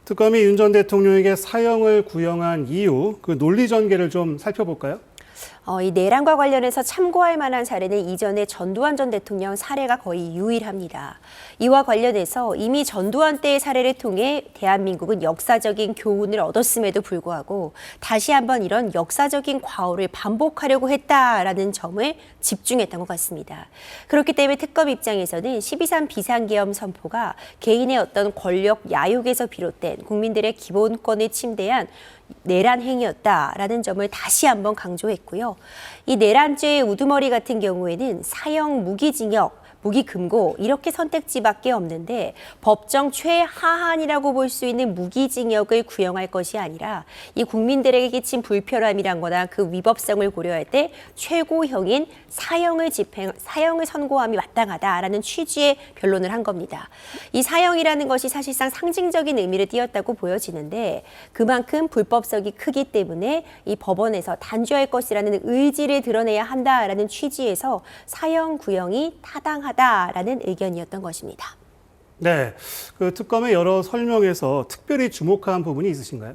특검이 윤 전 대통령에게 사형을 구형한 이유, 그 논리 전개를 좀 살펴볼까요? 이 내란과 관련해서 참고할 만한 사례는 이전에 전두환 전 대통령 사례가 거의 유일합니다. 이와 관련해서 이미 전두환 때의 사례를 통해 대한민국은 역사적인 교훈을 얻었음에도 불구하고 다시 한번 이런 역사적인 과오를 반복하려고 했다라는 점을 집중했던 것 같습니다. 그렇기 때문에 특검 입장에서는 12.3 비상계엄 선포가 개인의 어떤 권력 야욕에서 비롯된 국민들의 기본권을 침대한 내란 행위였다라는 점을 다시 한번 강조했고요. 이 내란죄의 우두머리 같은 경우에는 사형, 무기징역, 무기금고 이렇게 선택지밖에 없는데 법정 최하한이라고 볼 수 있는 무기징역을 구형할 것이 아니라 이 국민들에게 끼친 불편함이란 거나 그 위법성을 고려할 때 최고형인 사형을 선고함이 마땅하다라는 취지의 변론을 한 겁니다. 이 사형이라는 것이 사실상 상징적인 의미를 띄었다고 보여지는데 그만큼 불법성이 크기 때문에 이 법원에서 단죄할 것이라는 의지를 드러내야 한다라는 취지에서 사형 구형이 타당하다라는 의견이었던 것입니다. 네, 그 특검의 여러 설명에서 특별히 주목한 부분이 있으신가요?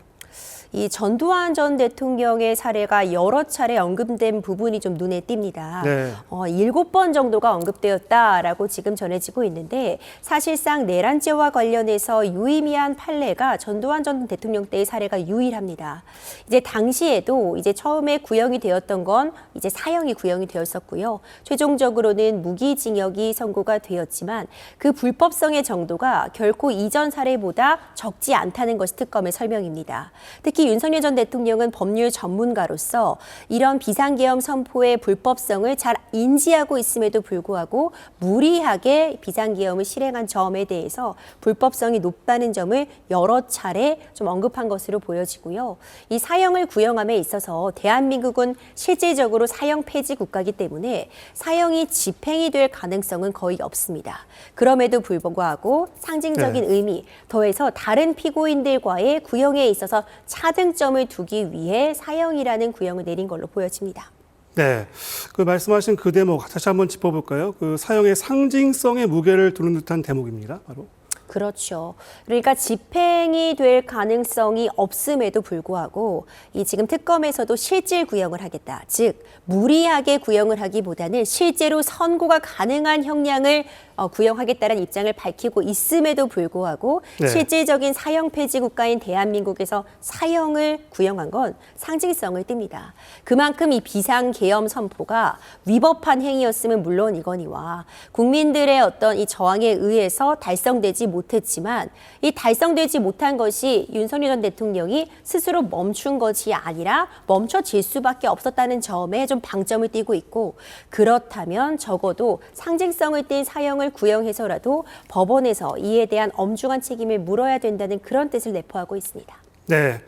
이 전두환 전 대통령의 사례가 여러 차례 언급된 부분이 좀 눈에 띕니다. 네. 7번 정도가 언급되었다라고 지금 전해지고 있는데 사실상 내란죄와 관련해서 유의미한 판례가 전두환 전 대통령 때의 사례가 유일합니다. 이제 당시에도 이제 처음에 구형이 되었던 건 이제 사형이 구형이 되었었고요. 최종적으로는 무기징역이 선고가 되었지만 그 불법성의 정도가 결코 이전 사례보다 적지 않다는 것이 특검의 설명입니다. 특히 윤석열 전 대통령은 법률 전문가로서 이런 비상계엄 선포의 불법성을 잘 인지하고 있음에도 불구하고 무리하게 비상계엄을 실행한 점에 대해서 불법성이 높다는 점을 여러 차례 좀 언급한 것으로 보여지고요. 이 사형을 구형함에 있어서 대한민국은 실질적으로 사형 폐지 국가이기 때문에 사형이 집행이 될 가능성은 거의 없습니다. 그럼에도 불구하고 상징적인 의미, 더해서 다른 피고인들과의 구형에 있어서 차등점을 두기 위해 사형이라는 구형을 내린 걸로 보여집니다. 네, 그 말씀하신 그 대목 다시 한번 짚어볼까요? 그 사형의 상징성의 무게를 두는 듯한 대목입니다. 바로. 그렇죠. 그러니까 집행이 될 가능성이 없음에도 불구하고 이 지금 특검에서도 실질 구형을 하겠다. 즉 무리하게 구형을 하기보다는 실제로 선고가 가능한 형량을 구형하겠다는 입장을 밝히고 있음에도 불구하고 네. 실질적인 사형 폐지 국가인 대한민국에서 사형을 구형한 건 상징성을 띱니다. 그만큼 이 비상계엄 선포가 위법한 행위였으면 물론이거니와 국민들의 어떤 이 저항에 의해서 달성되지 못했지만 이 달성되지 못한 것이 윤석열 전 대통령이 스스로 멈춘 것이 아니라 멈춰질 수밖에 없었다는 점에 좀 방점을 띄고 있고 그렇다면 적어도 상징성을 띈 사형을 구형해서라도 법원에서 이에 대한 엄중한 책임을 물어야 된다는 그런 뜻을 내포하고 있습니다. 네.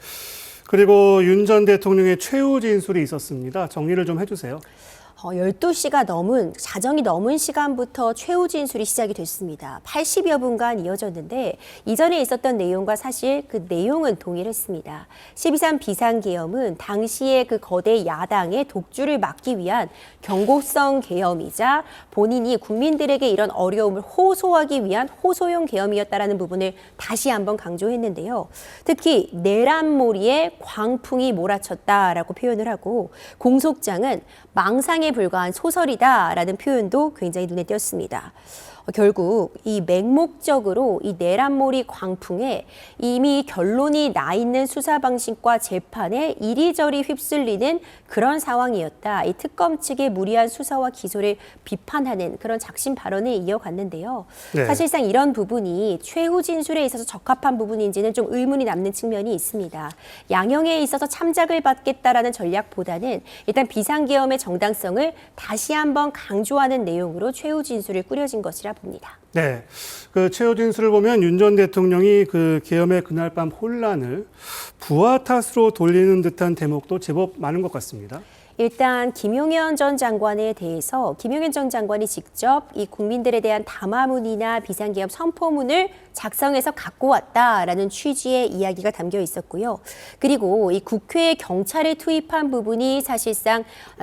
그리고 윤 전 대통령의 최후 진술이 있었습니다. 정리를 좀 해주세요. 12시가 넘은, 자정이 넘은 시간부터 최후 진술이 시작이 됐습니다. 80여 분간 이어졌는데 이전에 있었던 내용과 사실 그 내용은 동일했습니다. 12.3 비상계엄은 당시에 그 거대 야당의 독주를 막기 위한 경고성 계엄이자 본인이 국민들에게 이런 어려움을 호소하기 위한 호소용 계엄이었다라는 부분을 다시 한번 강조했는데요. 특히 내란몰이에 광풍이 몰아쳤다라고 표현을 하고 공소장은 망상에 불과한 소설이다라는 표현도 굉장히 눈에 띄었습니다. 결국 이 맹목적으로 이 내란몰이 광풍에 이미 결론이 나 있는 수사 방식과 재판에 이리저리 휩쓸리는 그런 상황이었다. 이 특검 측의 무리한 수사와 기소를 비판하는 그런 작심 발언을 이어갔는데요. 네. 사실상 이런 부분이 최후 진술에 있어서 적합한 부분인지는 좀 의문이 남는 측면이 있습니다. 양형에 있어서 참작을 받겠다라는 전략보다는 일단 비상계엄의 정당성을 다시 한번 강조하는 내용으로 최후 진술을 꾸려진 것이라 봅니다. 네, 그 최후 진술을 보면 윤 전 대통령이 그 계엄의 그날 밤 혼란을 부하 탓으로 돌리는 듯한 대목도 제법 많은 것 같습니다. 일단 김용현 전 장관에 대해서 김용현 전 장관이 직접 이 국민들에 대한 담화문이나 비상계엄 선포문을 작성해서 갖고 왔다라는 취지의 이야기가 담겨 있었고요. 그리고 이 국회에 경찰을 투입한 부분이 사실상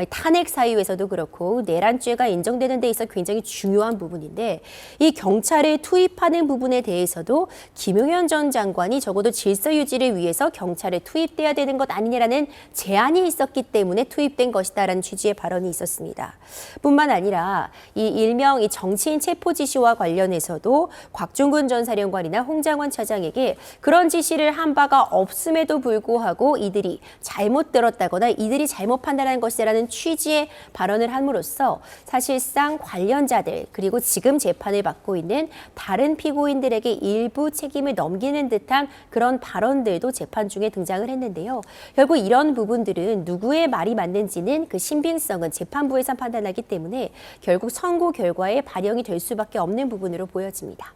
탄핵 사유에서도 그렇고 내란죄가 인정되는 데 있어 굉장히 중요한 부분인데 이 경찰을 투입하는 부분에 대해서도 김용현 전 장관이 적어도 질서 유지를 위해서 경찰에 투입돼야 되는 것 아니냐라는 제안이 있었기 때문에 투입된 것이다라는 취지의 발언이 있었습니다. 뿐만 아니라 이 일명 이 정치인 체포 지시와 관련해서도 곽종근 전 사령관이나 홍장원 차장에게 그런 지시를 한 바가 없음에도 불구하고 이들이 잘못 들었다거나 이들이 잘못 판단한 것이라는 취지의 발언을 함으로써 사실상 관련자들 그리고 지금 재판을 받고 있는 다른 피고인들에게 일부 책임을 넘기는 듯한 그런 발언들도 재판 중에 등장을 했는데요. 결국 이런 부분들은 누구의 말이 맞는지는 그 신빙성은 재판부에서 판단하기 때문에 결국 선고 결과에 반영이 될 수밖에 없는 부분으로 보여집니다.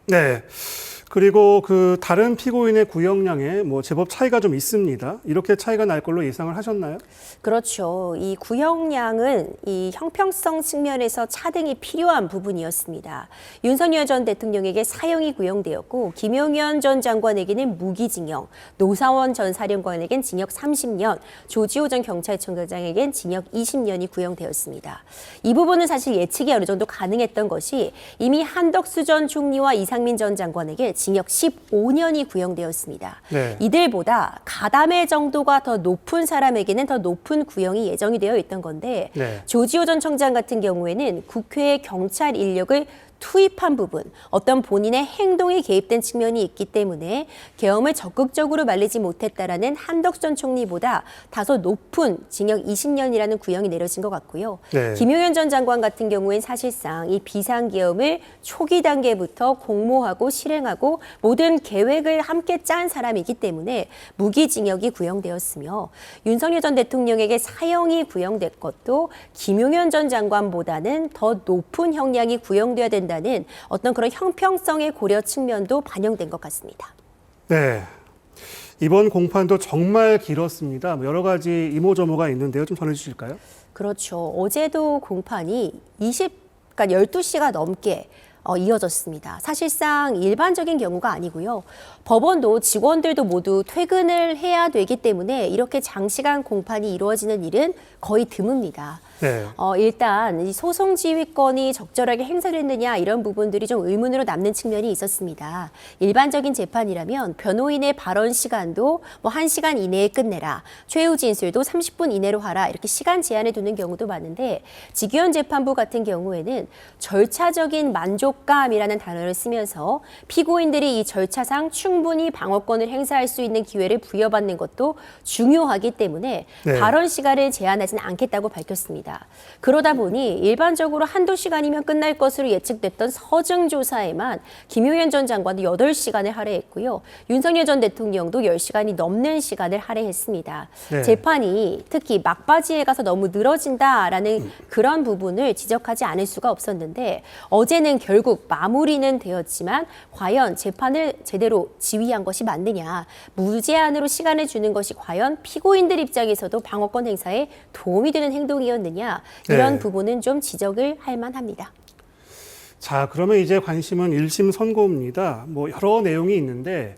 네. 그리고 그 다른 피고인의 구형량에 뭐 제법 차이가 좀 있습니다. 이렇게 차이가 날 걸로 예상을 하셨나요? 그렇죠. 이 구형량은 이 형평성 측면에서 차등이 필요한 부분이었습니다. 윤석열 전 대통령에게 사형이 구형되었고 김용현 전 장관에게는 무기징역, 노사원 전 사령관에겐 징역 30년, 조지호 전 경찰청장에겐 징역 20년이 구형되었습니다. 이 부분은 사실 예측이 어느 정도 가능했던 것이 이미 한덕수 전 총리와 이상민 전 장관에게 징역 15년이 구형되었습니다. 네. 이들보다 가담의 정도가 더 높은 사람에게는 더 높은 구형이 예정이 되어 있던 건데 네. 조지호 전 청장 같은 경우에는 국회에 경찰 인력을 투입한 부분, 어떤 본인의 행동이 개입된 측면이 있기 때문에 계엄을 적극적으로 말리지 못했다라는 한덕수 전 총리보다 다소 높은 징역 20년이라는 구형이 내려진 것 같고요. 네. 김용현 전 장관 같은 경우엔 사실상 이 비상계엄을 초기 단계부터 공모하고 실행하고 모든 계획을 함께 짠 사람이기 때문에 무기징역이 구형되었으며 윤석열 전 대통령에게 사형이 구형된 것도 김용현 전 장관보다는 더 높은 형량이 구형돼야 된다는 어떤 그런 형평성의 고려 측면도 반영된 것 같습니다. 네. 이번 공판도 정말 길었습니다. 여러 가지 이모저모가 있는데요. 좀 전해주실까요? 그렇죠. 어제도 공판이 12시가 넘게 이어졌습니다. 사실상 일반적인 경우가 아니고요. 법원도 직원들도 모두 퇴근을 해야 되기 때문에 이렇게 장시간 공판이 이루어지는 일은 거의 드뭅니다. 네. 일단 이 소송 지휘권이 적절하게 행사됐느냐 이런 부분들이 좀 의문으로 남는 측면이 있었습니다. 일반적인 재판이라면 변호인의 발언 시간도 뭐 1시간 이내에 끝내라, 최후 진술도 30분 이내로 하라 이렇게 시간 제한을 두는 경우도 많은데 지기현 재판부 같은 경우에는 절차적인 만족감이라는 단어를 쓰면서 피고인들이 이 절차상 충분히 방어권을 행사할 수 있는 기회를 부여받는 것도 중요하기 때문에 네. 발언 시간을 제한하지는 않겠다고 밝혔습니다. 그러다 보니 일반적으로 한두 시간이면 끝날 것으로 예측됐던 서증 조사에만 김용현 전 장관도 8시간을 할애했고요. 윤석열 전 대통령도 10시간이 넘는 시간을 할애했습니다. 네. 재판이 특히 막바지에 가서 너무 늘어진다라는 그런 부분을 지적하지 않을 수가 없었는데 어제는 결국 마무리는 되었지만 과연 재판을 제대로 지휘한 것이 맞느냐, 무제한으로 시간을 주는 것이 과연 피고인들 입장에서도 방어권 행사에 도움이 되는 행동이었느냐 이런 네. 부분은 좀 지적을 할 만합니다. 자, 그러면 이제 관심은 1심 선고입니다. 여러 내용이 있는데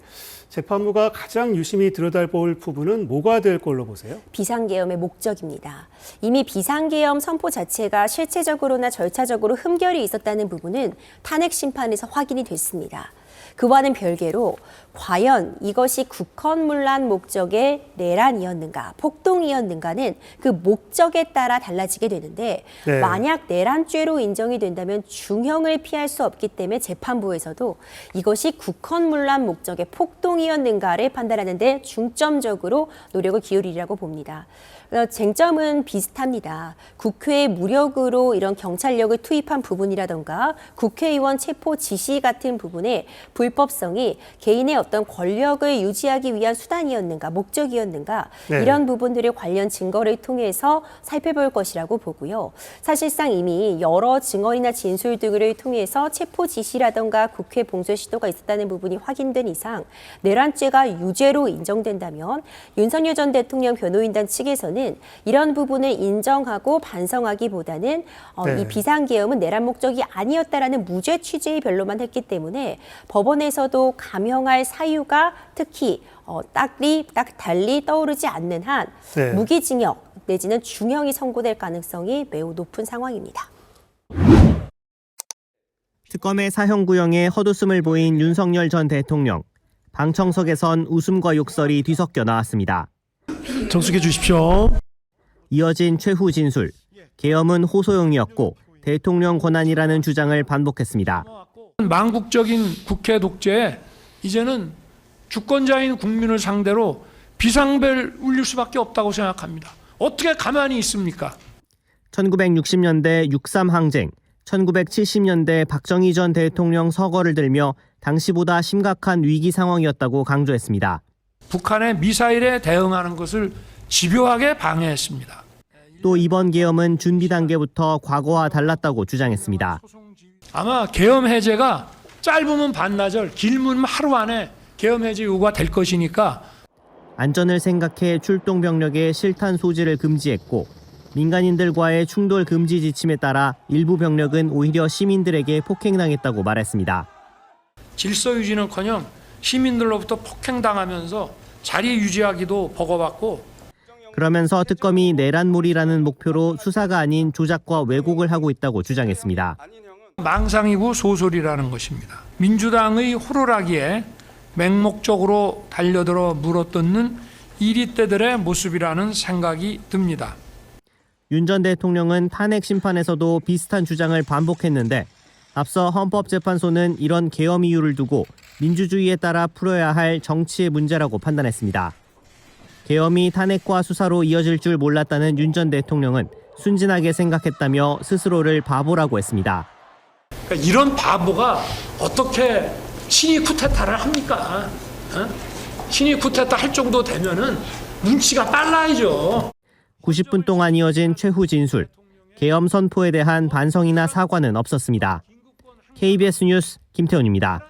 재판부가 가장 유심히 들여다볼 부분은 뭐가 될 걸로 보세요? 비상계엄의 목적입니다. 이미 비상계엄 선포 자체가 실체적으로나 절차적으로 흠결이 있었다는 부분은 탄핵 심판에서 확인이 됐습니다. 그와는 별개로 과연 이것이 국헌문란 목적의 내란이었는가, 폭동이었는가는 그 목적에 따라 달라지게 되는데 네. 만약 내란죄로 인정이 된다면 중형을 피할 수 없기 때문에 재판부에서도 이것이 국헌문란 목적의 폭동이었는가를 판단하는 데 중점적으로 노력을 기울이리라고 봅니다. 쟁점은 비슷합니다. 국회에 무력으로 이런 경찰력을 투입한 부분이라던가 국회의원 체포 지시 같은 부분의 불법성이 개인의 어떤 권력을 유지하기 위한 수단이었는가, 목적이었는가 네. 이런 부분들을 관련 증거를 통해서 살펴볼 것이라고 보고요. 사실상 이미 여러 증언이나 진술 등을 통해서 체포 지시라던가 국회 봉쇄 시도가 있었다는 부분이 확인된 이상 내란죄가 유죄로 인정된다면 윤석열 전 대통령 변호인단 측에서는 이런 부분을 인정하고 반성하기보다는 네. 이 비상계엄은 내란 목적이 아니었다라는 무죄 취지의 변론만 했기 때문에 법원에서도 감형할 사유가 특히 딱 달리 떠오르지 않는 한 네. 무기징역 내지는 중형이 선고될 가능성이 매우 높은 상황입니다. 특검의 사형 구형에 헛웃음을 보인 윤석열 전 대통령. 방청석에선 웃음과 욕설이 뒤섞여 나왔습니다. 정숙해 주십시오. 이어진 최후 진술. 계엄은 호소용이었고 대통령 권한이라는 주장을 반복했습니다. 망국적인 국회 독재에 이제는 주권자인 국민을 상대로 비상벨 울릴 수밖에 없다고 생각합니다. 어떻게 가만히 있습니까? 1960년대 6.3 항쟁, 1970년대 박정희 전 대통령 서거를 들며 당시보다 심각한 위기 상황이었다고 강조했습니다. 북한의 미사일에 대응하는 것을 집요하게 방해했습니다. 또 이번 계엄은 준비 단계부터 과거와 달랐다고 주장했습니다. 아마 계엄 해제가 짧으면 반나절, 길면 하루 안에 계엄 해제 요구가 될 것이니까 안전을 생각해 출동 병력의 실탄 소지를 금지했고 민간인들과의 충돌 금지 지침에 따라 일부 병력은 오히려 시민들에게 폭행당했다고 말했습니다. 질서 유지는커녕 시민들로부터 폭행당하면서 자리 유지하기도 버거웠고 그러면서 특검이 내란몰이라는 목표로 수사가 아닌 조작과 왜곡을 하고 있다고 주장했습니다. 망상이고 소설이라는 것입니다. 민주당의 호루라기에 맹목적으로 달려들어 물어뜯는 이리떼들의 모습이라는 생각이 듭니다. 윤 전 대통령은 탄핵 심판에서도 비슷한 주장을 반복했는데 앞서 헌법재판소는 이런 계엄 이유를 두고 민주주의에 따라 풀어야 할 정치의 문제라고 판단했습니다. 계엄이 탄핵과 수사로 이어질 줄 몰랐다는 윤 전 대통령은 순진하게 생각했다며 스스로를 바보라고 했습니다. 그러니까 이런 바보가 어떻게 친위 쿠데타를 합니까? 친위 쿠데타 할 정도 되면은 눈치가 빨라야죠. 90분 동안 이어진 최후 진술. 계엄 선포에 대한 반성이나 사과는 없었습니다. KBS 뉴스 김태훈입니다.